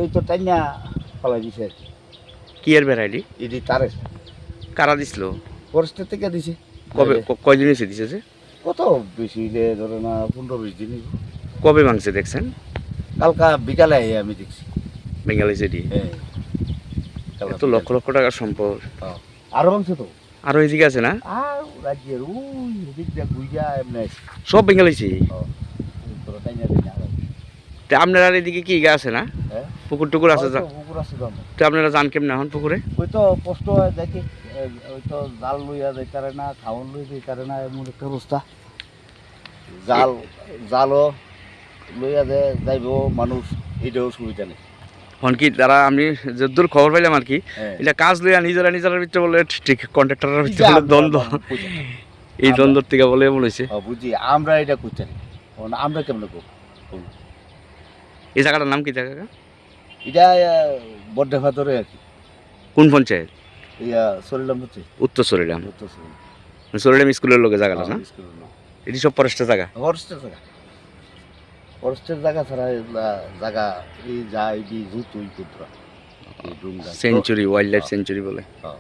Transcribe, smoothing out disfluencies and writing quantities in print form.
ওই তো টাইনা ফলাই দিছে আর কি। কি এর ভ্যারাইটি? এটি তারে কারা দিছিল? ফরেস্টের থেকে দিছে। কবে কয়দিন এসে দিছে যে? কত বেশি হইলে ধরো না 15-20 দিন হইবো। কবে ভাঙছে দেখছেন? কালকা বিকালে আমি দেখছি। বেঙ্গালি সিটি হ্যাঁ, কালকা এত লক্ষ লক্ষ টাকার সম্পদ। বিকালে। আরো ভাঙছে তো। আরো এদিকে আছে না? আর রাজ্যের ওই এদিক দিয়ে ঘুইয়া এমনি আছে। সব বেঙ্গালিছি। তোরা টাইনা টাইনা আগায়। তা আপনারা এদিকে কি গা আছে না? হ্যাঁ, পুকুর টুকুর আছে? হয়তো পুকুর আছে তো আমার। তো আপনারা যান কেমন এখন পুকুরে? ওই তো কষ্ট হয় দেখে ওই তো জাল লইয়া যাইতারে না, খাওয়ান লই যাইতারে না, এমন একটা অবস্থা। জালও লইয়া যাইব মানুষ, এটাও সুবিধা নেই। এখন কি তারা আমি যদ্দূর খবর পাইলাম আর কি, হ্যাঁ। এটা কাজ লইয়া নিজেরা ভিতরে বলে ঠিক কন্ট্রাক্টরের এই যে ভিতরে বলে আমরা দ্বন্দ্ব। বুঝি না। এই দ্বন্দ্ব থেকে বলে এমন হয়েছে। বুঝি আমরা এটা করতে নেই, আমরা কেমন করবো? এই জায়গাটার নাম কি জায়গা? এটা বড্ডে ফাতরে আর কি। কোন পঞ্চায়েত? ইয়া সরিলাম হচ্ছে উত্তর সরিলাম। উত্তর সরিলাম। সরিলাম স্কুলের লোকে জায়গাটা না? এটি সব ফরেস্টের জায়গা। ফরেস্টের জায়গা, ফরেস্টের জায়গা ছাড়া জায়গা এই যা এই জুতুই কুতরা সেঞ্চুরি, ওয়াইল্ড লাইফ সেঞ্চুরি বলে। হ্যাঁ।